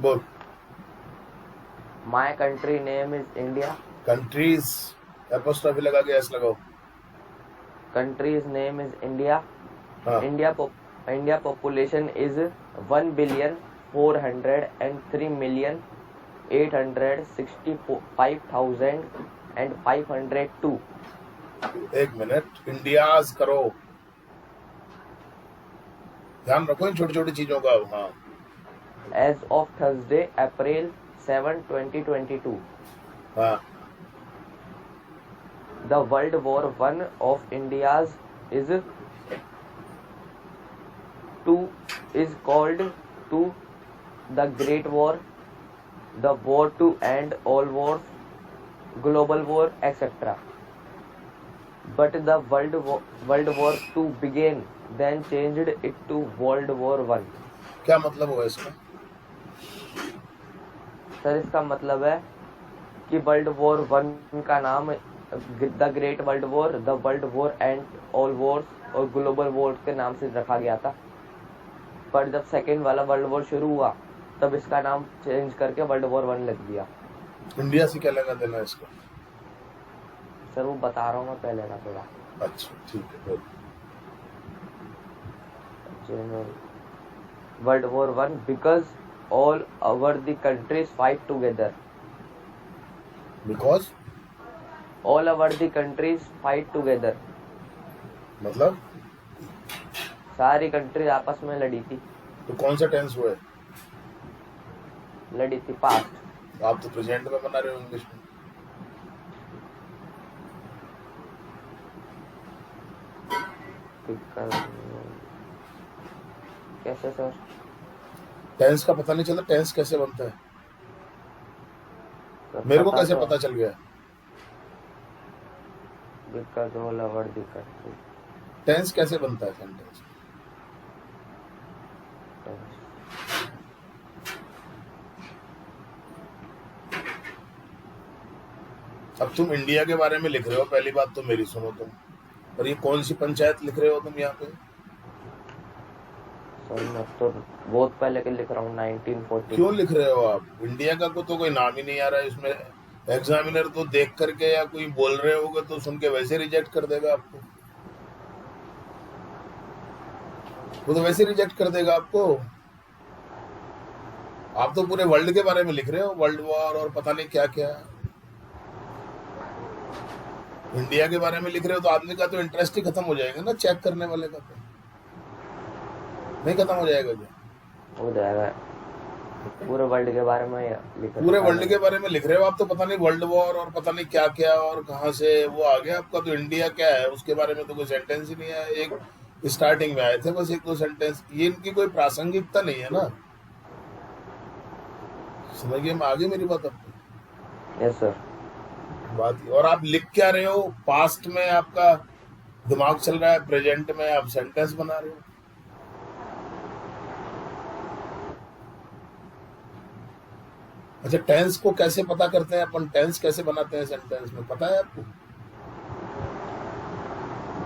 बोल। My country name is India. Countries apostrophe लगा के एस लगाओ। Country's name is India. हाँ India population is 1,403,865,502. एक मिनट, इंडियाज करो, ध्यान रखो इन छोटी छोटी चीजों का। हाँ As of Thursday, April 7, 2022. हाँ The World War One of India's is called to the Great War, the war to end all wars, global war, etc. But the World War II began, then changed it to World War One. क्या मतलब हुआ इसका? Sir इसका मतलब है कि world war one का नाम the great world war, the world war and all Wars और ग्लोबल वॉर के नाम से रखा गया था, पर जब सेकेंड वाला वर्ल्ड वॉर शुरू हुआ तब इसका नाम चेंज करके वर्ल्ड वॉर वन लिख दिया। इंडिया से क्या लेना देना है इसका? सर वो बता रहा हूँ मैं पहले ना थोड़ा। अच्छा ठीक है, बोल। World war one because all over the countries fight together. Because All over the countries fight together. मतलब सारी कंट्री आपस में लड़ी थी। तो कौन सा टेंस हुआ है? लड़ी थी पास्ट। आप तो प्रेजेंट में बना रहे हो इंग्लिश में। कैसे सर? टेंस का पता नहीं चलता, टेंस कैसे बनता है? मेरे को कैसे पता चल गया? Because all over the country. Tense कैसे बनता है सेंटेंस? अब तुम इंडिया के बारे में लिख रहे हो, पहली बात तो मेरी सुनो तुम, और ये कौन सी पंचायत लिख रहे हो तुम यहाँ पे? सर मैं तो बहुत पहले के लिख रहा हूँ 1940। क्यों लिख रहे हो आप? इंडिया का तो कोई नाम ही नहीं आ रहा है इसमें। एग्जामिनर तो देख करके या कोई बोल रहे होगे तो सुन के वैसे रिजेक्ट कर देगा आपको। वो तो वैसे रिजेक्ट कर देगा आपको। आप तो पूरे वर्ल्ड के बारे में लिख रहे हो, वर्ल्ड वॉर और पता नहीं क्या क्या। इंडिया के बारे में लिख रहे हो तो आदमी का तो इंटरेस्ट ही खत्म हो जाएगा ना, चेक करने वाले का। तो नहीं खत्म हो जाएगा क्या? हो जाएगा। पूरे वर्ल्ड के बारे में लिख पूरे वर्ल्ड के बारे में लिख रहे हो आप तो पता नहीं वर्ल्ड वॉर और पता नहीं क्या क्या और कहाँ से वो आ गया आपका। तो इंडिया क्या है उसके बारे में तो कोई सेंटेंस ही नहीं है। एक स्टार्टिंग में आए थे बस एक दो सेंटेंस, ये इनकी कोई प्रासंगिकता नहीं है ना। समझिए में आगे मेरी बात आपको। Yes sir. बात और आप लिख क्या रहे हो? पास्ट में आपका दिमाग चल रहा है, प्रेजेंट में आप सेंटेंस बना रहे हो। अच्छा, टेंस को कैसे पता करते हैं अपन? टेंस कैसे बनाते हैं सेंटेंस में, पता है आपको?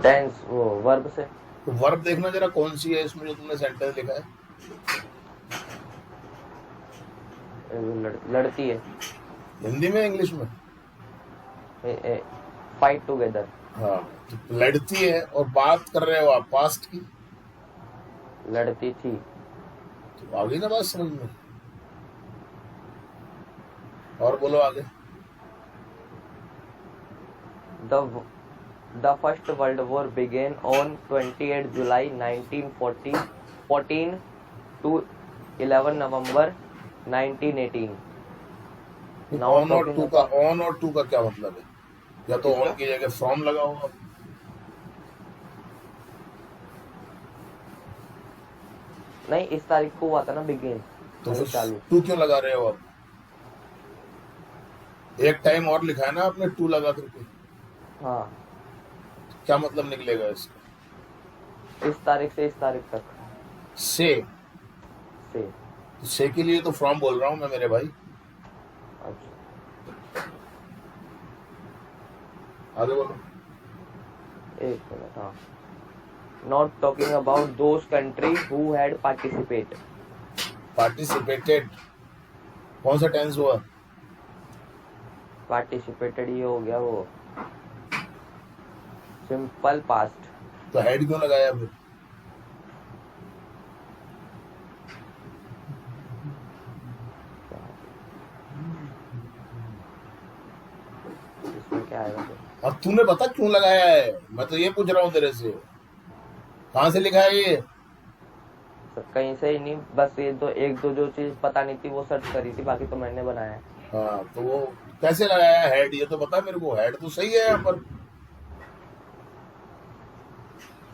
टेंस वो वर्ब से। तो वर्ब देखना जरा कौन सी है इसमें जो तुमने सेंटेंस लिखा है। लड़ती है। हिंदी में इंग्लिश में? Fight together. हाँ, तो लड़ती है और बात कर रहे हो आप पास्ट की। लड़ती थी। तो आ गई ना बात समझ में। और बोलो आगे। The First World War began on 28 July 1914 to 11 November 1918. On और टू का क्या मतलब है? या तो ऑन की जगह फ्रॉम लगाओ आप। नहीं, इस तारीख को हुआ था ना बिगिन। तो फिर टू क्यों लगा रहे हो आप? एक टाइम और लिखा है ना आपने टू लगा करके। हाँ, क्या मतलब निकलेगा इसका? इस तारीख से इस तारीख तक। से के लिए तो फ्रॉम बोल रहा हूं मैं मेरे भाई। अच्छा, आगे बोलो। एक मिनट। हाँ, not talking about those country who had participated. कौन सा टेंस हुआ? पार्टिसिपेटेड ये हो गया वो सिंपल पास्ट। तो हेड क्यों लगाया फिर? इसमें क्या आएगा फिर? अब तूने बता क्यों लगाया है, मैं तो ये पूछ रहा हूँ तेरे से, कहाँ से लिखा है ये? सर कहीं से ही नहीं, बस ये दो एक दो जो चीज पता नहीं थी वो सर्च करी थी, बाकी तो मैंने बनाया है। हाँ तो वो कैसे लगाया हेड, ये तो बता मेरे को। हेड तो सही है यहाँ पर।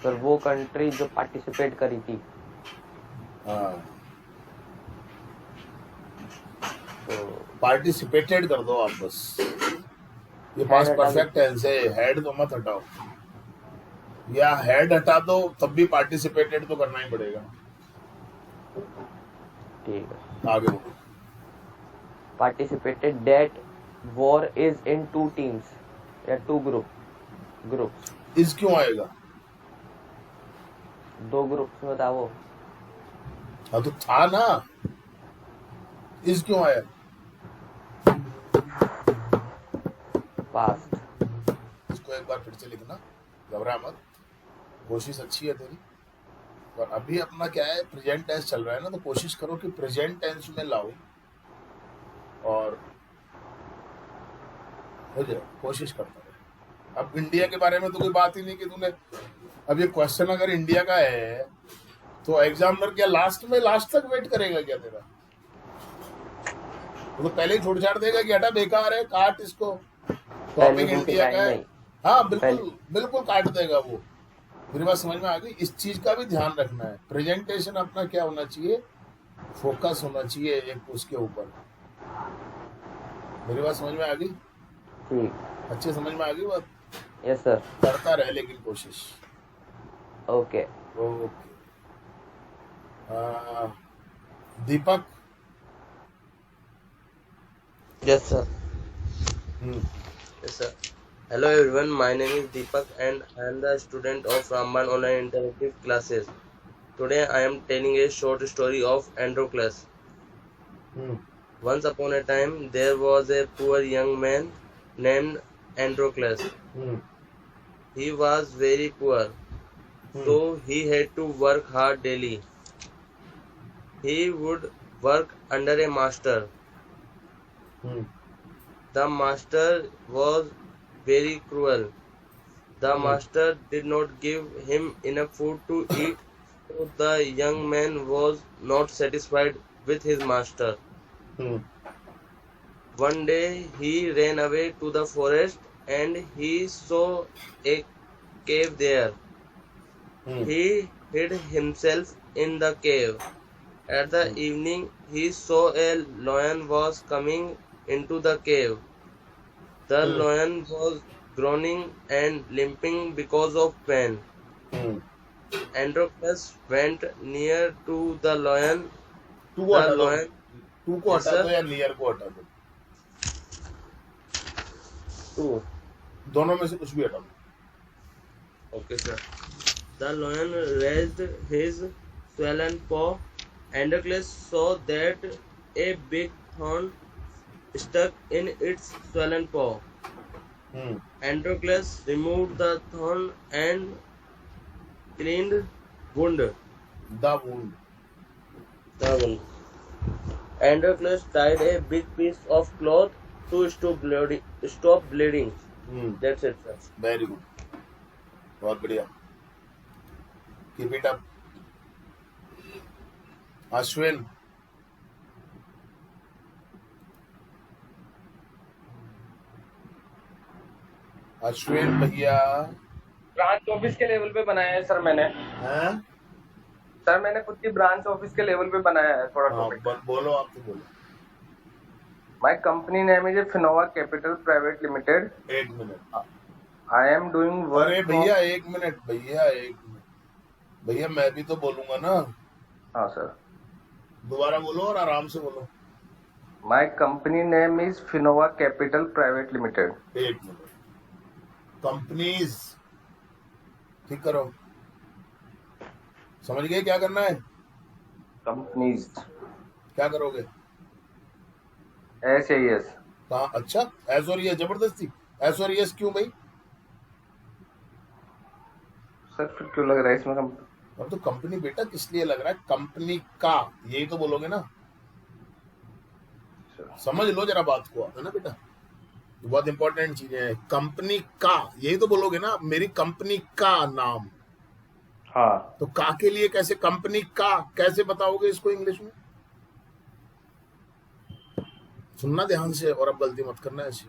सर वो कंट्री जो पार्टिसिपेट करी थी, हाँ तो पार्टिसिपेटेड कर दो आप बस, ये हेड पास हटा दो। परफेक्ट टेंस है, हेड तो मत हटाओ, या हेड हटा दो तब भी पार्टिसिपेटेड तो करना ही पड़ेगा। ठीक है। आगे बोलो। Participated that war is in 2 teams या 2 ग्रुप्स। इस क्यों आएगा? 2 ग्रुप्स में था वो। हाँ तो था ना, इस क्यों आया? पास्ट। इसको एक बार फिर से लिखना, घबरा मत, कोशिश अच्छी है तेरी। और अभी अपना क्या है, प्रेजेंट टेंस चल रहा है ना, तो कोशिश करो कि प्रेजेंट टेंस में लाओ और हो जाए, कोशिश करता रहे। अब इंडिया के बारे में तो कोई बात ही नहीं कि तूने, अब ये क्वेश्चन अगर इंडिया का है तो एग्जामिनर क्या लास्ट तक वेट करेगा क्या तेरा? वो तो पहले ही छोड़ छाड़ देगा कि हटा बेकार है, काट इसको, पहले टॉपिक दिन के इंडिया टाइम का में है। ही। हाँ पहले। बिल्कुल बिल्कुल काट देगा वो। मेरी बात समझ में आ गई? इस चीज का भी ध्यान रखना है, प्रेजेंटेशन अपना क्या होना चाहिए, फोकस होना चाहिए एक उसके ऊपर। मेरी बात समझ में आ गई? ठीक। अच्छे समझ में आ गई बात? Yes sir. करता रहे लेकिन कोशिश। Okay. Okay. Deepak. Yes, sir. Hmm Yes, sir. Hello everyone, my name is Deepak and I am the student of Ramban Online Interactive Classes. Today I am telling a short story of Androcles. Hmm Once upon a time there was a poor young man named Androcles. Hmm He was very poor, hmm so he had to work hard daily. He would work under a master. Hmm The master was very cruel. The hmm master did not give him enough food to eat, so the young man was not satisfied with his master. Hmm One day he ran away to the forest and he saw a cave there. Hmm He hid himself in the cave. At the evening he saw a lion was coming into the cave. The hmm lion was groaning and limping because of pain. Hmm Androcles went near to the lion. To को The हटा दो, lion, to को yes हटा sir, दो या near को हटा दो, two. दोनों में से कुछ भी हटा दो। Okay sir. The lion raised his swollen paw. Androcles saw that a big thorn stuck in its swollen paw. Hmm Androcles removed the thorn and cleaned wound. The wound. The wound. Androcles tied a big piece of cloth to stop bleeding. That's it, sir. Very good, बहुत बढ़िया, keep it up. Ashwin. Ashwin भैया। Branch office के level पे बनाया है sir मैंने। हैं? Sir मैंने खुद की ब्रांच ऑफिस के लेवल पे बनाया है थोड़ा हाँ टॉपिक। बोलो, आप तो बोलो। My company name is Finova Capital Private Limited. एक मिनट। आई एम डूइंग अरे वर्क। भैया एक मिनट, भैया एक मिनट, भैया मैं भी तो बोलूंगा ना। हाँ सर। दोबारा बोलो और आराम से बोलो। My company name is Finova Capital Private Limited. एक मिनट, कंपनीज ठीक करो, समझ गए क्या करना है? कंपनीज। क्या करोगे? SAS। कहाँ? अच्छा, एसोरियस जबरदस्ती। एसोरियस क्यों भाई? सर फिर क्यों लग रहा है इसमें अब तो कंपनी बेटा किस लिए लग रहा है? कंपनी का, यही तो बोलोगे ना। समझ लो जरा बात को, है ना बेटा, ये बहुत इंपॉर्टेंट चीजें हैं। कंपनी का, यही तो बोलोगे ना, मेरी कंपनी का नाम। हाँ तो का के लिए कैसे, कंपनी का कैसे बताओगे इसको इंग्लिश में? सुनना ध्यान से और अब गलती मत करना ऐसी,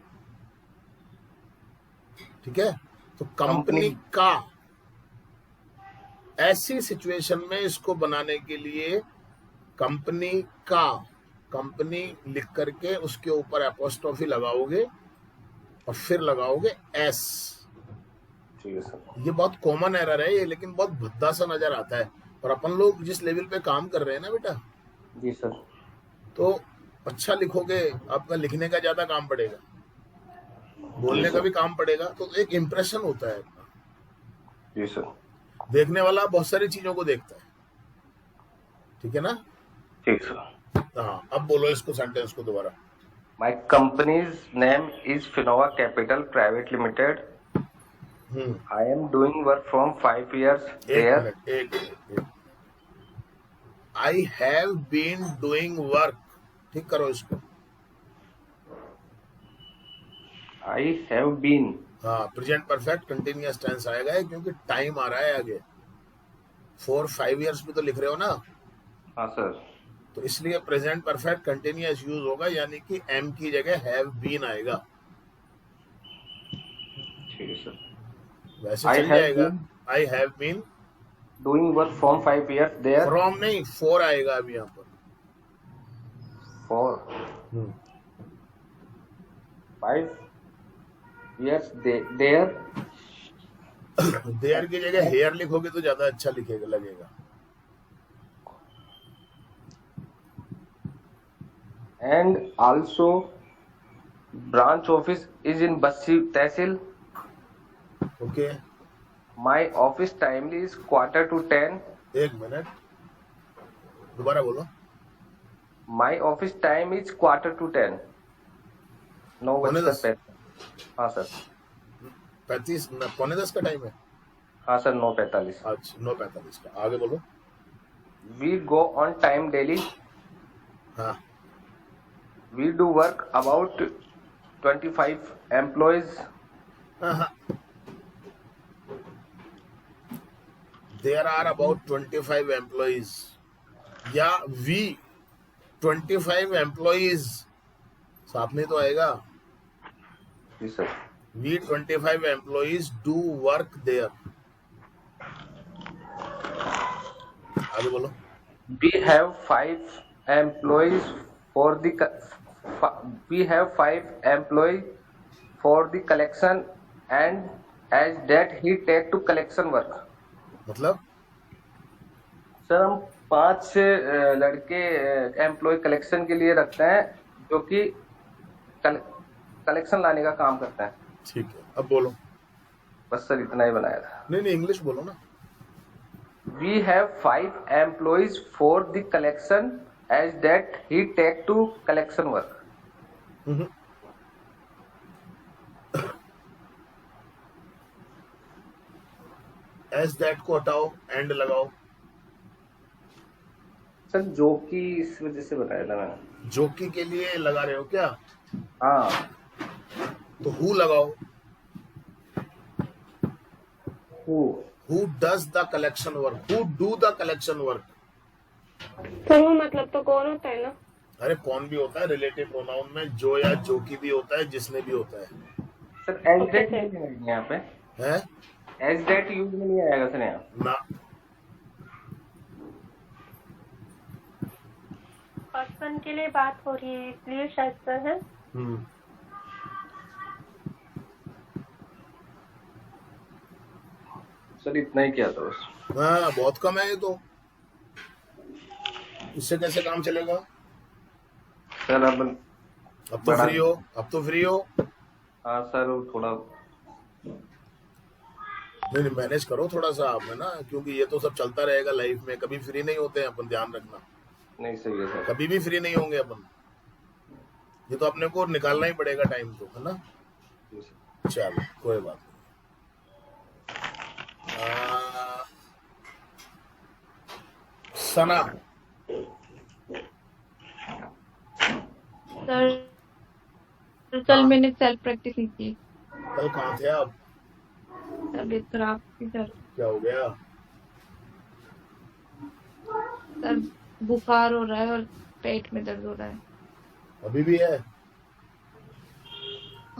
ठीक है? तो कंपनी का, ऐसी सिचुएशन में इसको बनाने के लिए कंपनी का, कंपनी लिख करके उसके ऊपर एपोस्ट्रोफी लगाओगे और फिर लगाओगे एस। ठीक है सर। ये बहुत कॉमन एरर है ये, लेकिन बहुत भद्दा सा नजर आता है। और अपन लोग जिस लेवल पे काम कर रहे हैं ना बेटा, जी सर। तो अच्छा लिखोगे, आपका लिखने का ज्यादा काम पड़ेगा, बोलने का भी काम पड़ेगा, तो एक इम्प्रेशन होता है। जी सर। देखने वाला बहुत सारी चीजों को देखता है, ठीक है ना? ठीक सर। हाँ, अब बोलो इसको, सेंटेंस को दोबारा। My companies name is Finova Capital Private Limited. I am doing work from 5 years एक देयर। मिनट, एक I have been doing work, ठीक करो इसको। I have been. हाँ, प्रेजेंट परफेक्ट कंटिन्यूअस टेंस आएगा ये, क्योंकि टाइम आ रहा है आगे। 4-5 years भी तो लिख रहे हो ना, हाँ सर। तो इसलिए प्रेजेंट परफेक्ट कंटिन्यूअस यूज होगा, यानी कि एम की जगह हैव बीन आएगा। ठीक है सर। वैसे I चल have जाएगा। been I have been, doing work from 5 years there. From नहीं, 4 आएगा अब यहाँ पर। For 5 years there. देयर की जगह हेयर लिखोगे तो ज्यादा अच्छा लिखेगा, लगेगा। And also branch office is in Bassi tehsil. Okay, my office time is 9:45। एक मिनट, दोबारा बोलो। My office time is 9:45। 9:35। हाँ सर। 35, 9:45 का टाइम है। हाँ सर 9:45। अच्छा, 9:45 का। आगे बोलो। We go on time daily. हाँ, we do work about 25 employees. हाँ, देयर आर अबाउट 25 एम्प्लॉइज, या वी 25 एम्प्लॉइज, साथ में तो आएगा। जी sir. We 25 employees do work there. आगे बोलो। We have 5 employees for the we have 5 employees for the collection, and as that he take to collection work। मतलब sir हम 5 लड़के एम्प्लॉय कलेक्शन के लिए रखते हैं, जो कि कलेक्शन लाने का काम करते हैं। ठीक है, अब बोलो। बस सर इतना ही बनाया था। नहीं, इंग्लिश बोलो ना। We have 5 employees for the collection, as that he take to collection work। S that को हटाओ, एंड लगाओ। सर जो कि इस वजह से बनाया था मैंने। जोकी के लिए लगा रहे हो क्या? हाँ। तो हु लगाओ। Who does the collection work, who do the collection work. Sir वो मतलब तो कौन होता है ना? अरे कौन भी होता है, रिलेटिव प्रोनाउन में जो या जो की भी होता है, जिसने भी होता है। सर एज दैट यहाँ पे है एज दैट यूज में नहीं आएगा सर यहाँ ना। पर्सन के लिए बात हो रही है इसलिए शायद सर है। सर इतना ही किया था बस। हाँ, बहुत कम है ये तो, इससे कैसे काम चलेगा? सर अब तो फ्री हो, अब तो फ्री हो। हाँ सर थोड़ा नहीं, मैनेज करो थोड़ा सा आप, है ना, क्योंकि ये तो सब चलता रहेगा लाइफ में, कभी फ्री नहीं होते हैं अपन, ध्यान रखना। नहीं सही है सर। कभी भी फ्री नहीं होंगे अपन। ये तो अपने को निकालना ही पड़ेगा टाइम तो, है ना? चलो कोई बात नहीं। सना, सर कल मैंने सेल्फ प्रैक्टिस नहीं की। कल कहाँ थे आप? तबीयत खराब थी सर। क्या हो गया? सर बुखार हो रहा है और पेट में दर्द हो रहा है। अभी भी है?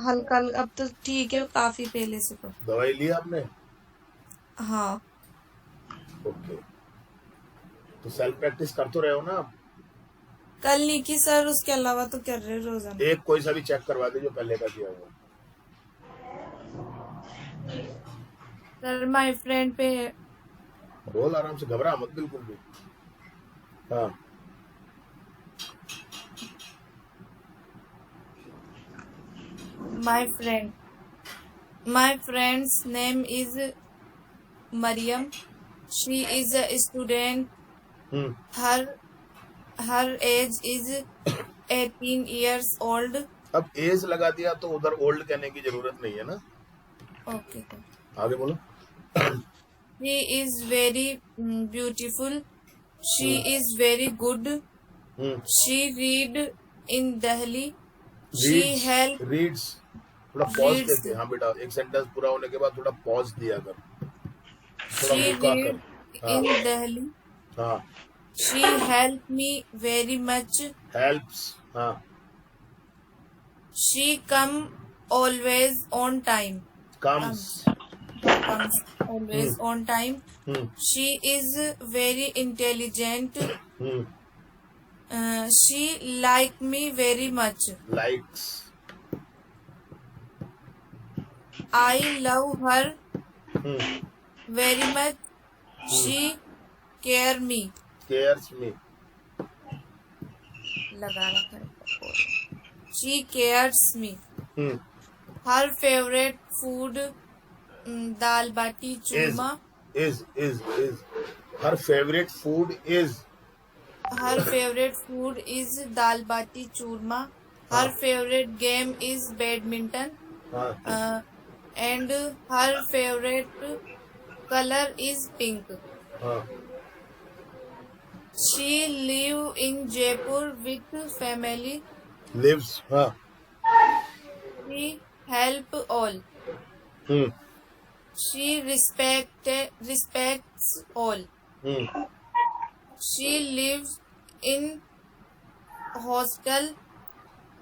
हल्का अब तो ठीक है, काफी पहले से तो। दवाई ली आपने? हाँ ओके, तो सेल्फ प्रैक्टिस कर तो रहे हो ना आप? कल नहीं की सर, उसके अलावा तो कर रहे रोजाना। एक कोई सा भी चेक करवा दे जो पहले का किया हुआ। सर माय फ्रेंड पे बोल आराम से, घबरा मत बिल्कुल भी। हाँ, my friend's name is Mariam. She is a student. Her age is 18 years old. अब एज लगा दिया तो उधर ओल्ड कहने की जरूरत नहीं है ना? Okay. आगे बोलो। She is very beautiful. She is very good. She read in Delhi. She help reads, थोड़ा पॉज reads. देते। हाँ बेटा, एक सेंटेंस पूरा होने के बाद थोड़ा पॉज दिया कर, थोड़ा She रुका read कर। in Delhi. हाँ, She helped me very much. Helps. हाँ, She come always on time. Comes. Comes always on time. She is very intelligent. She like me very much. Likes. I love her very much. She care me. Cares me. लगा रखा है। She cares me. Her favorite food dal baati churma. is her favorite food is Her favorite food is dal bati churma. Her favorite game is badminton. And her favorite color is pink. She live in Jaipur with family. lives। हाँ, She help all. She respects all. She lives in hostel.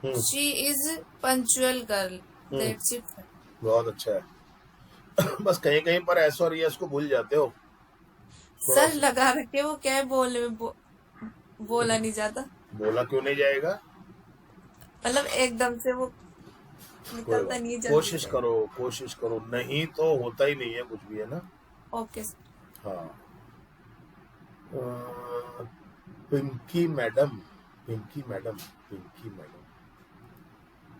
She is punctual girl. That's it. बहुत अच्छा है। बस कहीं कहीं पर S और yes को भूल जाते हो। सर लगा रखे वो क्या है, बोला नहीं जाता। बोला क्यों नहीं जाएगा? मतलब एकदम से वो निकलता नहीं है। कोशिश करो, नहीं तो होता ही नहीं है कुछ भी, है ना? Okay sir. हाँ, पिंकी मैडम।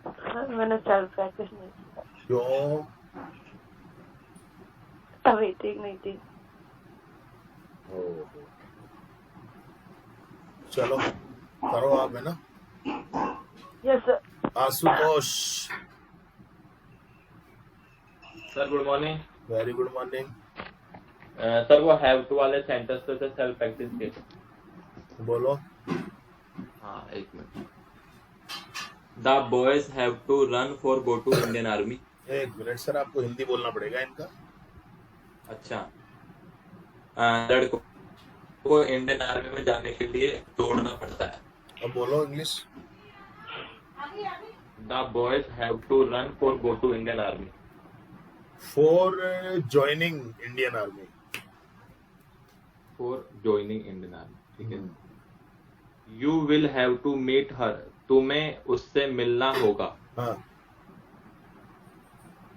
सर मैंने सेल्फ प्रैक्टिस नहीं की। क्यों? तभी ठीक नहीं थी। चलो करो आप, है ना? Yes sir. Ashutosh. Sir good morning. Very good morning. Sir वो हैव टू वाले सेंटेंस पे से सेल्फ प्रैक्टिस के। बोलो। हाँ एक minute. The boys have to run for go to Indian army. एक मिनट सर, आपको हिंदी बोलना पड़ेगा इनका। अच्छा, लड़कों को इंडियन आर्मी में जाने के लिए दौड़ना पड़ता है। अब बोलो English. The boys have to run for go to Indian army. For joining Indian army. For joining Indian army, ठीक है। You will have to meet her, तुम्हें उससे मिलना होगा। हाँ।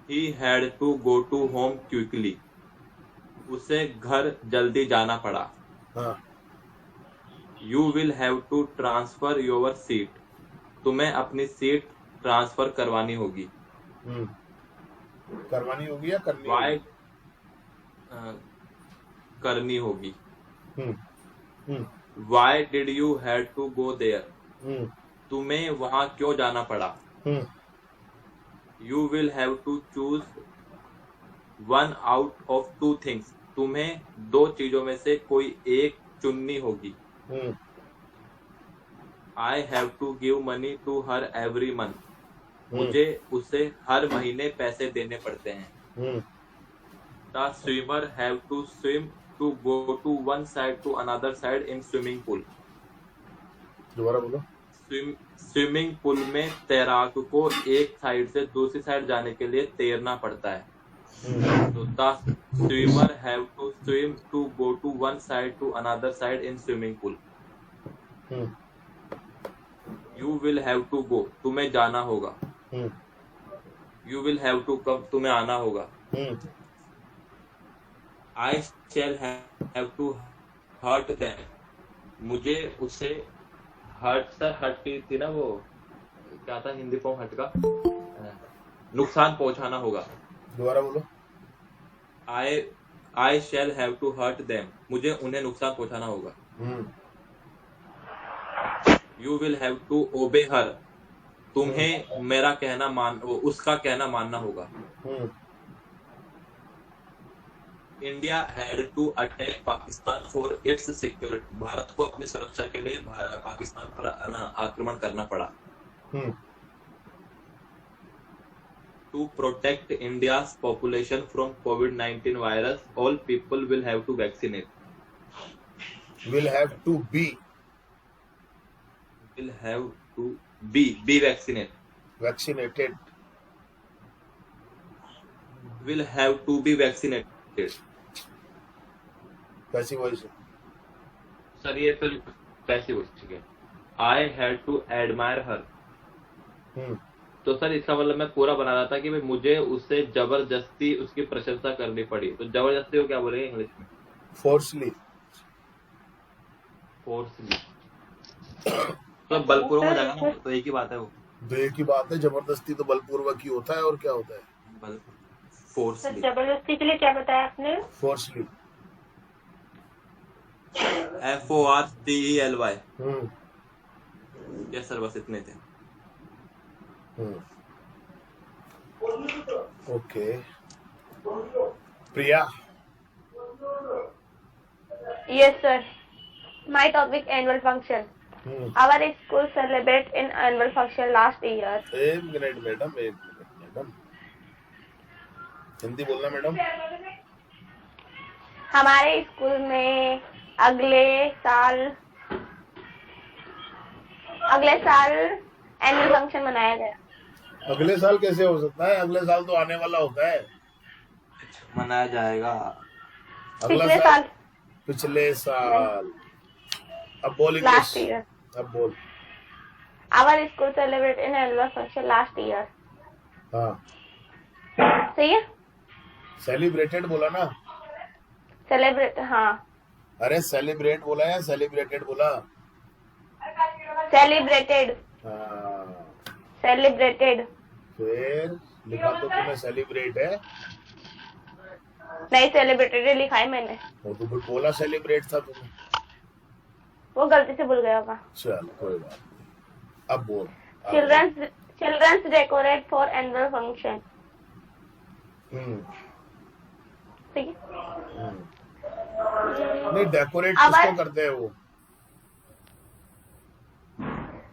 He had to go to home quickly, उसे घर जल्दी जाना पड़ा। हाँ। You will have to transfer your seat, तुम्हें अपनी सीट ट्रांसफर करवानी होगी। करवानी होगी या करनी वाई होगी? करनी होगी। हम्म। Why did you have to go there, तुम्हें वहां क्यों जाना पड़ा? हम्म, you will have to choose one out of two things, तुम्हें दो चीजों में से कोई एक चुननी होगी। हम्म, I have to give money to her every month, हम्म, मुझे उसे हर महीने पैसे देने पड़ते हैं। हम्म, the swimmer have to swim to go to one side to another side in swimming pool, दोबारा बोलो। स्विमिंग पूल में तैराक को एक साइड से दूसरी साइड जाने के लिए तैरना पड़ता है। हम्म, तो the swimmer have to swim to go to one side to another side in swimming pool. हम्म, you will have to go, तुम्हें जाना होगा। हम्म, you will have to come, तुम्हें आना होगा। हम्म, I shall have to hurt them, मुझे उसे हर्ट थी ना, वो क्या था हिंदी फॉर्म हर्ट का, नुकसान पहुंचाना होगा। दोबारा बोलो। I shall have to hurt them, मुझे उन्हें नुकसान पहुंचाना होगा। हम्म, you will have to obey her, तुम्हें मेरा कहना उसका कहना मानना होगा। हम्म, India had to attack Pakistan for its security, Bharat को अपनी सुरक्षा के लिए पाकिस्तान पर आक्रमण करना पड़ा। हम्म, to protect India's population from कोविड-19 virus, all people will have to vaccinate, will have to be will have to be vaccinate, vaccinated। Will have to be vaccinated. कैसी वॉइस है? सर ये फिर कैसी हो, ठीक है। I had to admire her, हम्म, तो सर इसका मतलब मैं पूरा बना रहा था कि भाई मुझे उससे जबरदस्ती उसकी प्रशंसा करनी पड़ी, तो जबरदस्ती को क्या बोलेंगे इंग्लिश में? forcefully। फोर्सली, तो बलपूर्वक हो जाएगा ना, तो एक ही बात है वो। तो एक ही बात है, जबरदस्ती तो बलपूर्वक ही होता है, और क्या होता है? बल सर फोर्सली, जबरदस्ती के लिए क्या बताया आपने? forcefully। FORCELY। हम्म, यस सर, बस इतने थे। हम्म, okay. Priya. Yes, sir. My topic annual function. हम्म, Our school celebrate in annual function last year. एक मिनट मैडम, एक मिनट मैडम, हिंदी बोलना मैडम। हमारे स्कूल में अगले साल एनुअल फंक्शन मनाया गया। अगले साल कैसे हो सकता है? अगले साल तो आने वाला होता है। मनाया जाएगा। अगला पिछले साल, साल पिछले साल। अब बोल लास्ट इंग्लिश, ईयर। अब बोल। Our school celebrate in annual function last year. हाँ, सही है? सेलिब्रेटेड बोला ना? सेलिब्रेट, हाँ अरे सेलिब्रेट बोला या सेलिब्रेटेड बोला? सेलिब्रेटेड। हाँ, सेलिब्रेटेड फिर लिखा तो तुम्हें सेलिब्रेट है, नहीं, सेलिब्रेटेड लिखा है मैंने, वो तो फिर बोला सेलिब्रेट था तुम्हें। वो गलती से भूल गया होगा। चल कोई बात नहीं, अब बोल। Childrens decorate for annual function. हम्म, ठीक है? नहीं, डेकोरेट अब किसको करते हैं वो?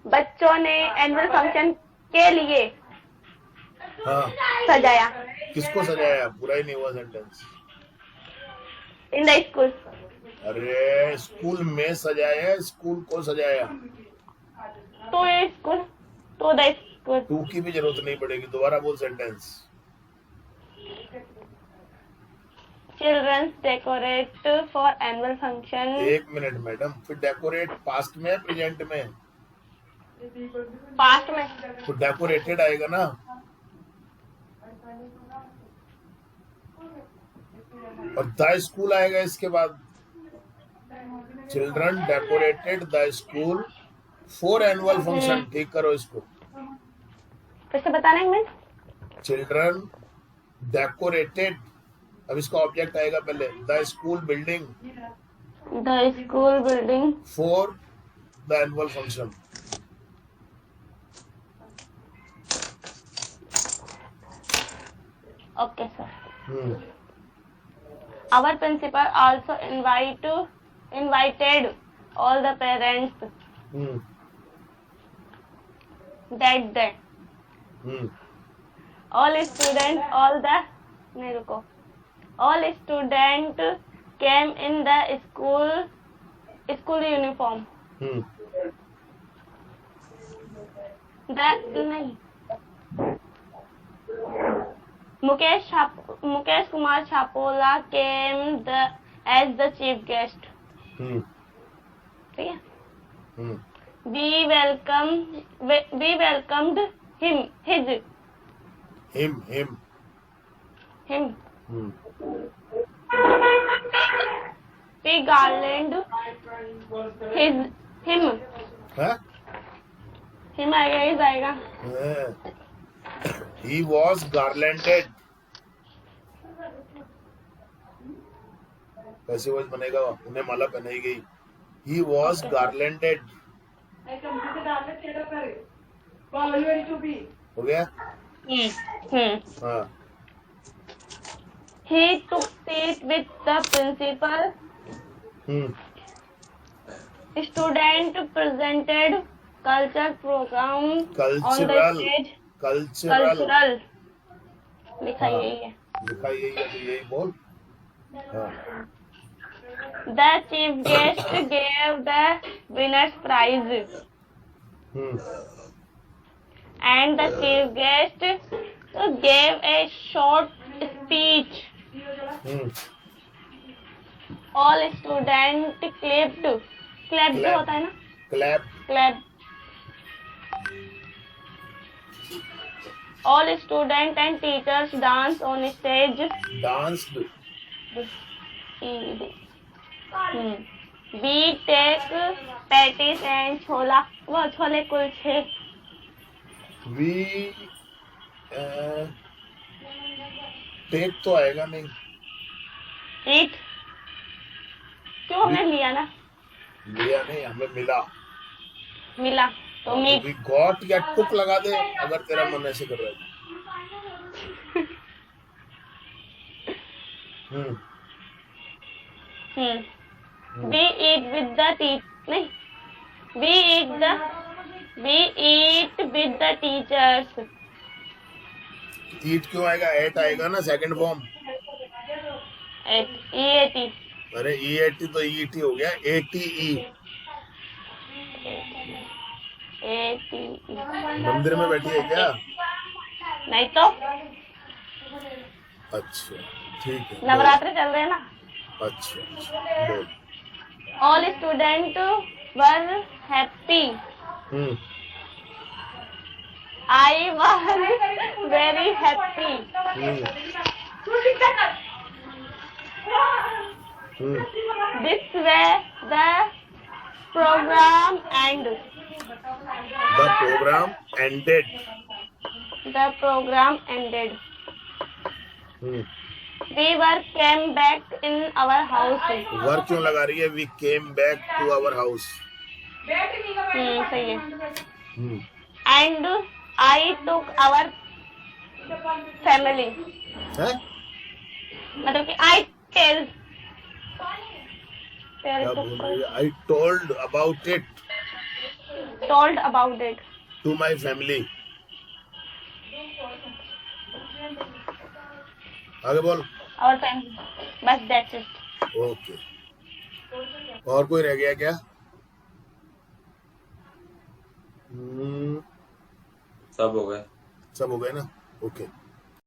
बच्चों ने एनुअल फंक्शन के लिए हाँ, सजाया। किसको सजाया? पूरा ही नहीं हुआ सेंटेंस। In the school. अरे स्कूल में सजाया, स्कूल को सजाया। तो ये स्कूल, तो द स्कूल। टू की भी जरूरत नहीं पड़ेगी, दोबारा बोल sentence. Childrens decorate for annual function. एक मिनट मैडम, फिर डेकोरेट पास्ट में है प्रेजेंट में? पास्ट में। तो डेकोरेटेड आएगा ना? और द स्कूल आएगा इसके बाद। Children decorated the school for annual function. ठीक करो इसको। फिर से बताना एक मिनट। चिल्ड्रन डेकोरेटेड, अब इसका ऑब्जेक्ट आएगा पहले, the school building the school building for the annual function. Okay, sir. Hmm Our principal also invited all the parents hmm that day. Hmm All students, all students came in the school uniform. हम्म नहीं, Mukesh Kumar Chapola came as the chief guest. हम्म ठीक है? हम्म We welcomed him. him Him. Hmm We garland him. हाँ Him आएगा, his आएगा. he was garlanded कैसे word बनेगा उन्हें माला पहनाई गई he was garlanded हो गया हाँ He took seat with the principal. Student presented culture program on the stage. Cultural. लिखा यही है. लिखा यही है तो यही बोल हाँ The chief guest gave the winners prize. And the chief guest gave a short speech. All students clapped. Clapped जो होता है ना? clap Clap. All students and teachers danced on stage. danced We take patties and chole kulche. we take तो आएगा नहीं Eat. क्यों हमने लिया ना? लिया नहीं हमें मिला मिला तो मीट. we got या took लगा दे अगर तेरा मन ऐसे कर रहा है We eat with the नहीं. We eat with the teachers. eat क्यों आएगा एट आएगा ना सेकंड फॉर्म EAT. अरे EAT तो ET हो गया ATE मंदिर में बैठी है क्या नहीं तो अच्छा ठीक है नवरात्र चल रहे हैं ना. अच्छा बोल All students were happy. I was very happy. This way the program ended. The program ended. The program ended. We were came back in our house. Work क्यों लगा रही है? We came back to our house. सही है. And I took our family. हैं? मतलब कि I tell. क्या बोल रही है? I told about it Told about it. to my family. आगे बोल. Our family. बस that's it. ओके और कोई रह गया क्या? सब हो गए सब हो गए ना? ओके